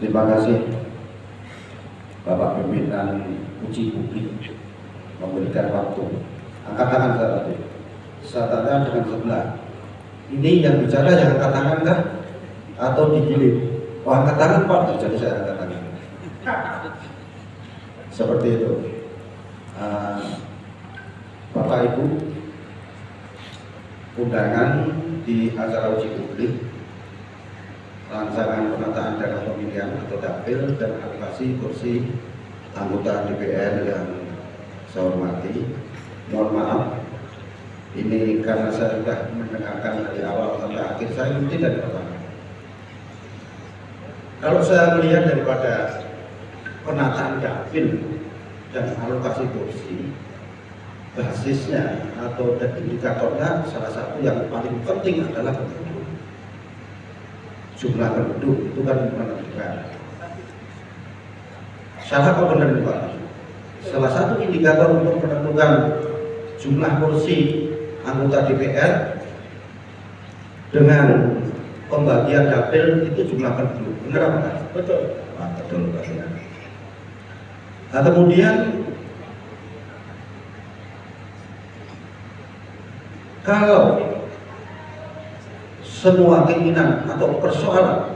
Terima kasih Bapak Pimpinan Uji Publik memberikan waktu. Angkat tangan saya tanya dengan sebelah. Ini yang bicara yang angkat tangan kah? Atau digilir? Oh, angkat tangan Pak, jadi saya angkat tangan. Seperti itu. Bapak Ibu, undangan di acara uji publik rancangan penataan daerah pemilihan atau dapil dan alokasi kursi anggota DPR yang saya hormati. Mohon maaf, ini karena saya sudah mendengarkan dari awal sampai akhir, saya ikuti dari pertama. Kalau saya melihat daripada penataan dapil dan alokasi kursi, basisnya atau indikatornya salah satu yang paling penting adalah penduduk. Jumlah penduduk itu kan menentukan. Salah apa benar nih Pak? Salah satu indikator untuk menentukan jumlah kursi anggota DPR dengan pembagian dapil itu jumlah penduduk. Benar apa? Betul. Betul Pak. Nah, kemudian kalau semua keinginan atau persoalan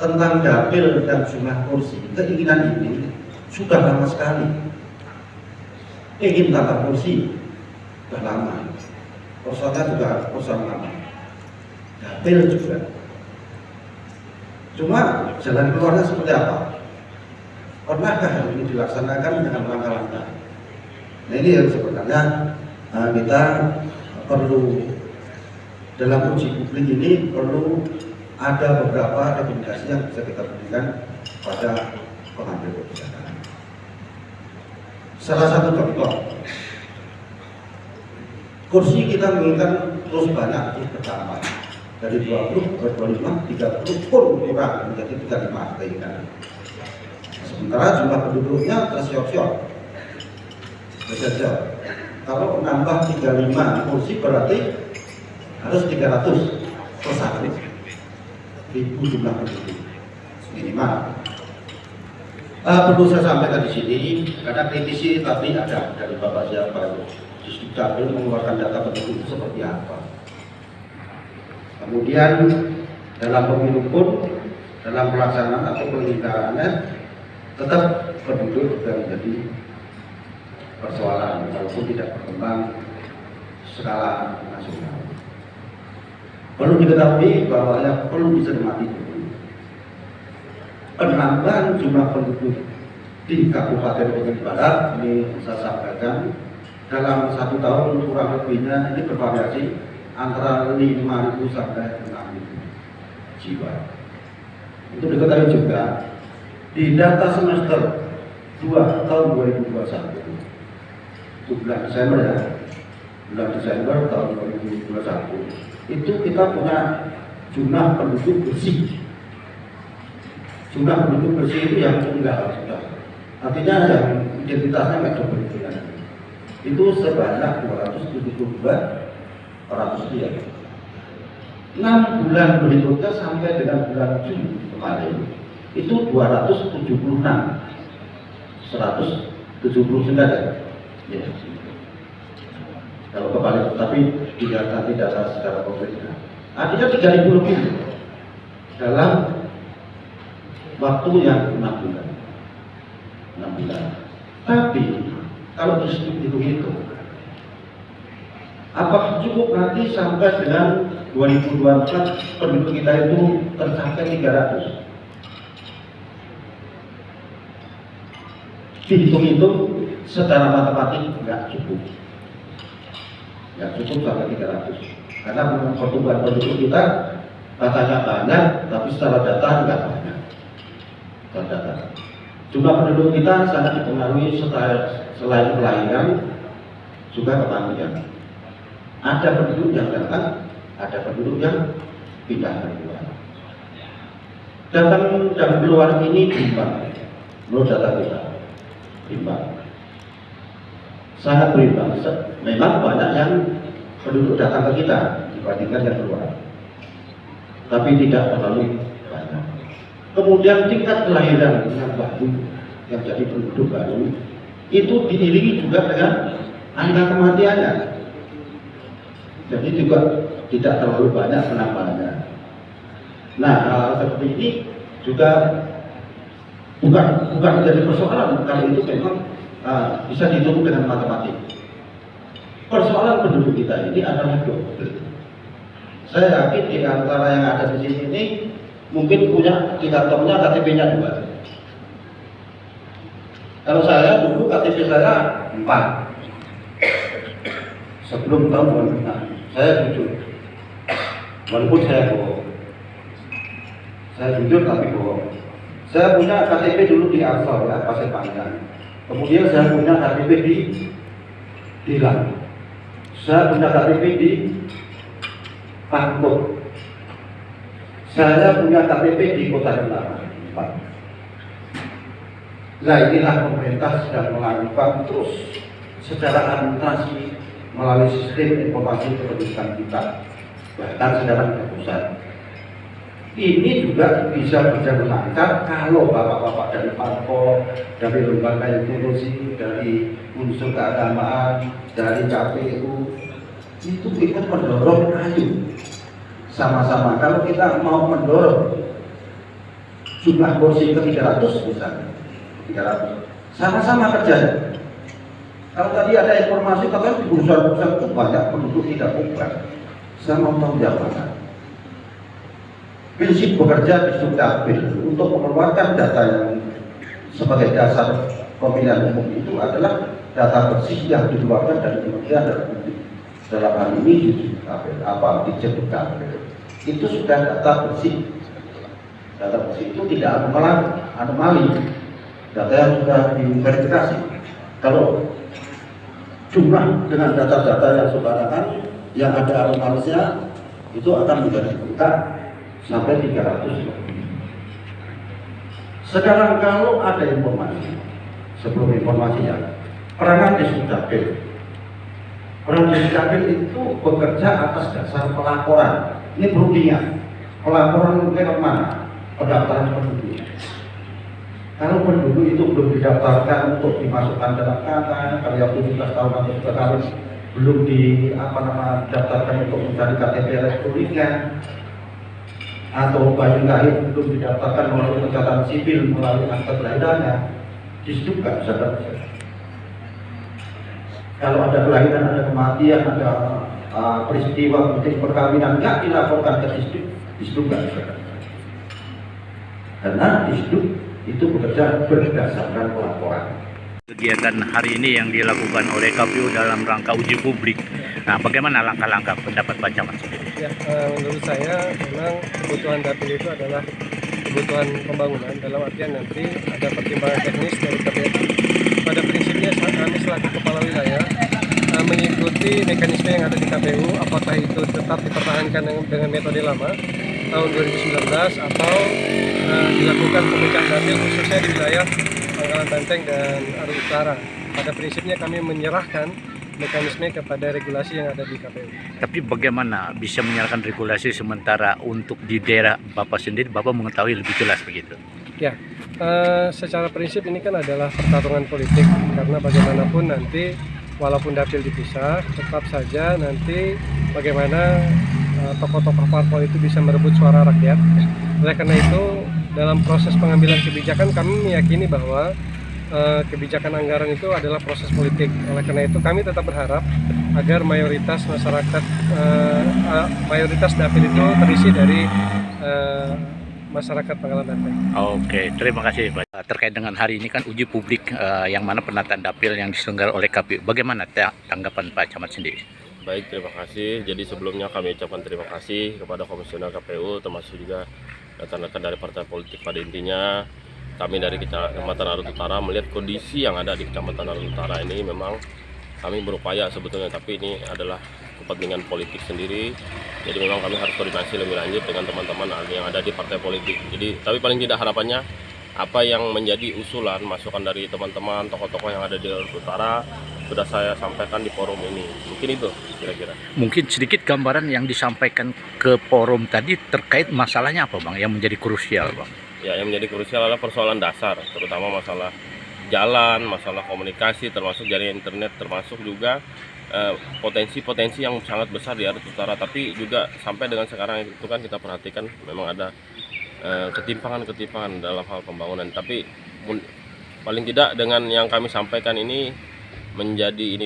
tentang dapil dan jumlah kursi, keinginan ini sudah lama sekali. Ingin tambah kursi sudah lama. Persoalannya juga persoalan lama. Dapil juga. Cuma jalan keluarnya seperti apa? Pernahkah hal ini dilaksanakan dengan langkah-langkah? Nah, ini yang sebenarnya kita perlu dalam uji publik ini perlu ada beberapa rekomendasi yang bisa kita berikan pada pengambil kebijakan. Salah satu contoh, kursi kita menginginkan terus banyak bertambah dari 20 ke 25, 30 pun kurang menjadi 35 keinginan. Sementara jumlah penduduknya tersiok-siok. Kalau menambah 35 kursi berarti harus 300 per 1.000 jumlah penduduk minimal. Perlu saya sampaikan di sini karena kritisi tadi ada dari Bapak siapa di Dapil mengeluarkan data penduduk itu seperti apa. Kemudian dalam pemilu pun dalam pelaksanaan atau penyelenggaraannya tetap penduduk juga menjadi persoalan walaupun tidak berkembang skala nasional. Perlu diketahui bahwa yang perlu dicermati penambahan jumlah penduduk di Kabupaten Bogor Barat ini saya sampaikan dalam 1 tahun kurang lebihnya ini bervariasi antara 5.000 sampai 6.000 jiwa. Untuk diketahui juga di data semester 2 tahun 2021 itu bulan Desember ya, bulan Desember tahun 2021 itu kita punya jumlah penduduk bersih. Jumlah penduduk bersih itu yang tunggal sudah. Artinya yang identitasnya nggak double itu sebanyak 272 orang sekian. 6 bulan berikutnya sampai dengan bulan Juni kemarin itu 276 179 ya. Kalau kebalik, tapi tidak secara konkret. Artinya 3.000 lebih dalam waktu yang 6 bulan. Tapi kalau dihitung itu, apakah cukup nanti sampai dengan 2024 penduduk kita itu tercapai 300? Dihitung-hitung secara matematik nggak cukup sampai 300 karena pertumbuhan penduduk kita katanya banyak tapi secara data nggak banyak. Jumlah penduduk kita sangat dipengaruhi selain kelahiran juga kematian. Ada penduduk yang datang, ada penduduk yang pindah keluar. Datang dan keluar ini berimbang menurut data kita. Sangat berimbang. Memang banyak yang penduduk datang ke kita dibandingkan yang keluar, tapi tidak terlalu banyak. kemudian tingkat kelahiran yang baru, yang jadi penduduk baru, itu diiringi juga dengan angka kematiannya. Jadi juga tidak terlalu banyak penambahannya. Nah, hal seperti ini juga bukan menjadi persoalan kalau itu memang bisa dihitung dengan matematik. Persoalan penduduk kita ini adalah double. Saya yakin di antara yang ada di sini ini mungkin punya indikatornya KTP-nya 2. Kalau saya dulu KTP saya 4. Sebelum tahun 2006, saya jujur. Walaupun saya bohong. Saya jujur tapi bohong. Saya punya KTP dulu di Ansor ya, Pasir Panjang. Kemudian saya punya KTP di Dilan. Saya punya KTP di Pangkut. Saya punya KTP di Kota Denpasar. Nah, inilah pemerintah sedang melakukan terus secara administrasi melalui sistem informasi kependudukan kita, bahkan secara pusat. Ini juga bisa berjalan lancar kalau bapak-bapak dari parpol, dari lembaga institusi, dari unsur keagamaan, dari KPU itu ikut mendorong. Ayo sama-sama, kalau kita mau mendorong jumlah kursi ke 300 misalnya, 300, sama-sama kerja. Kalau tadi ada informasi katanya di perusahaan-perusahaan itu banyak penduduk tidak bukan, saya mau tahu jawaban. Prinsip bekerja di Dukcapil untuk mengeluarkan data yang sebagai dasar pemilihan umum itu adalah data bersih yang dikeluarkan dari Kementerian Dalam Negeri. Dalam hal ini di Dukcapil, apa di Dukcapil itu sudah data bersih. Data bersih itu tidak anomali, data yang sudah diverifikasi. Kalau jumlah dengan data-data yang sembarangan yang ada anomalisnya itu akan menjadi berita sampai 300. Sekarang kalau ada informasi, sebelum informasinya, peranan di Dukcapil. Peran di Dukcapil itu bekerja atas dasar pelaporan. Ini berundingan. Pelaporan ke mana? Pendaftaran penduduk. Kalau penduduk itu belum didaftarkan untuk dimasukkan dalam kata, kalau yang 17 tahun atau sudah kawin belum didaftarkan untuk mencari KTP elektroniknya, atau bayi lahir belum didaftarkan melalui pencatatan sipil melalui akta kelahirannya, disitu nggak bisa terjadi. Kalau ada kelahiran, ada kematian, ada peristiwa penting perkawinan nggak dilaporkan ke disitu nggak bisa terjadi. Karena disitu itu bekerja berdasarkan pelaporan. Kegiatan hari ini yang dilakukan oleh KPU dalam rangka uji publik. Nah, bagaimana langkah-langkah pendapat Pak Camat sendiri? Ya, menurut saya memang kebutuhan dapil itu adalah kebutuhan pembangunan, dalam artian nanti ada pertimbangan teknis dari KPU. Pada prinsipnya kami selaku kepala wilayah mengikuti mekanisme yang ada di KPU, apakah itu tetap dipertahankan dengan metode lama tahun 2019 atau dilakukan pemecahan dapil khususnya di wilayah Pangkalan Banteng dan Arus Utara. Pada prinsipnya kami menyerahkan mekanisme kepada regulasi yang ada di KPU. Tapi bagaimana bisa menyerahkan regulasi sementara untuk di daerah Bapak sendiri, Bapak mengetahui lebih jelas begitu? Ya, secara prinsip ini kan adalah pertarungan politik, karena bagaimanapun nanti walaupun dapil dipisah, tetap saja nanti bagaimana tokoh-tokoh parpol itu bisa merebut suara rakyat. Oleh karena itu, dalam proses pengambilan kebijakan kami meyakini bahwa kebijakan anggaran itu adalah proses politik. Oleh karena itu kami tetap berharap agar mayoritas masyarakat, mayoritas dapil itu terisi dari masyarakat Pangkalan Banteng. Oke, terima kasih Pak. Terkait dengan hari ini kan uji publik yang mana penataan dapil yang diselenggarakan oleh KPU. Bagaimana tanggapan Pak Camat sendiri? Baik, terima kasih. Jadi sebelumnya kami ucapkan terima kasih kepada Komisioner KPU, termasuk juga rekan-rekan dari partai politik. Pada intinya kami dari Kecamatan Arus Utara melihat kondisi yang ada di Kecamatan Arus Utara ini, memang kami berupaya sebetulnya, tapi ini adalah kepentingan politik sendiri. Jadi memang kami harus koordinasi lebih lanjut dengan teman-teman yang ada di partai politik. Jadi tapi paling tidak harapannya apa yang menjadi usulan masukan dari teman-teman tokoh-tokoh yang ada di Arus Utara sudah saya sampaikan di forum ini. Mungkin itu kira-kira. Mungkin sedikit gambaran yang disampaikan ke forum tadi terkait masalahnya apa Bang yang menjadi krusial Bang? Ya, yang menjadi krusial adalah persoalan dasar, terutama masalah jalan, masalah komunikasi, termasuk jaringan internet, termasuk juga potensi-potensi yang sangat besar di Arut Utara. Tapi juga sampai dengan sekarang itu kan kita perhatikan memang ada ketimpangan-ketimpangan dalam hal pembangunan. Tapi paling tidak dengan yang kami sampaikan ini menjadi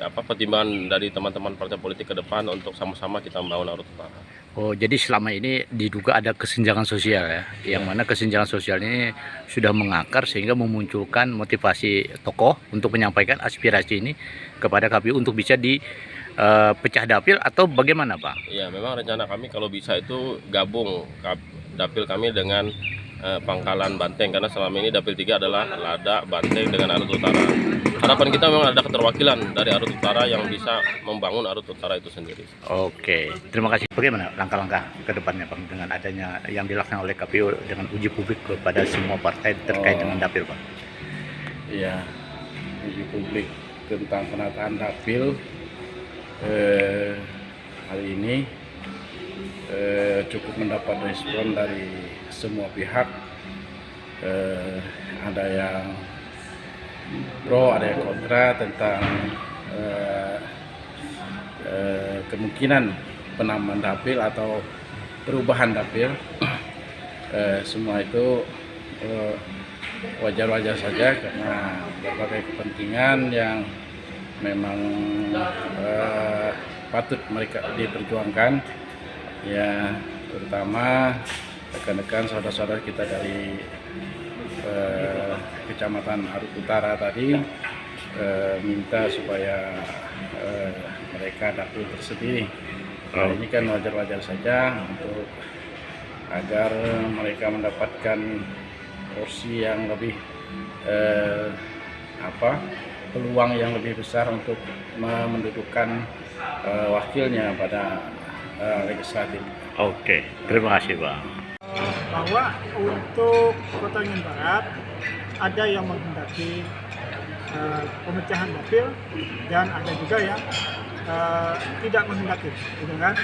pertimbangan dari teman-teman partai politik ke depan untuk sama-sama kita membangun Arut Utara. Oh, jadi selama ini diduga ada kesenjangan sosial ya, yang mana kesenjangan sosial ini sudah mengakar sehingga memunculkan motivasi tokoh untuk menyampaikan aspirasi ini kepada KPU untuk bisa dipecah dapil atau bagaimana, Pak? Ya, memang rencana kami kalau bisa itu gabung dapil kami dengan Pangkalan Banteng, karena selama ini dapil 3 adalah Lada, Banteng dengan Arut Utara. Harapan kita memang ada keterwakilan dari Arut Utara yang bisa membangun Arut Utara itu sendiri. Oke, terima kasih. Bagaimana langkah-langkah ke depannya, Pak, dengan adanya yang dilaksanakan oleh KPU dengan uji publik kepada semua partai terkait dengan dapil, Pak? Iya, uji publik tentang penataan dapil hari ini cukup mendapat respon dari semua pihak. Ada yang pro, ada yang kontra tentang kemungkinan penambahan dapil atau perubahan dapil. Semua itu wajar-wajar saja karena berbagai kepentingan yang memang patut mereka diperjuangkan, ya, terutama rekan-rekan saudara-saudara kita dari Kecamatan Arut Utara tadi minta supaya mereka dapil tersendiri. Nah, ini kan wajar-wajar saja untuk agar mereka mendapatkan porsi yang lebih peluang yang lebih besar untuk mendudukkan wakilnya pada legislatif. Oke, terima kasih, Pak. Bahwa untuk Kota Union Barat ada yang menghendaki pemecahan dapil dan ada juga yang tidak menghendaki, gitu kan?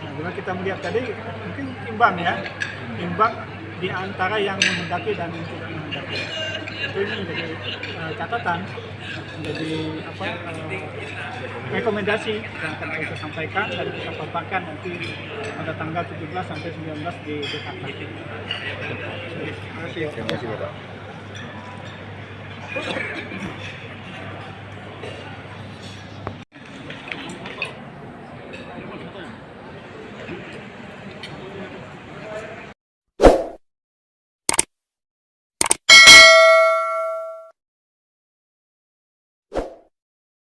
Nah, bila kita melihat tadi mungkin imbang ya, imbang di antara yang menghendaki dan yang tidak menghendaki. Itu ini menjadi catatan, menjadi rekomendasi yang akan kita sampaikan dan kita paparkan nanti pada tanggal 17 sampai 19 di Jakarta. Terima kasih. Terima kasih, Bapak.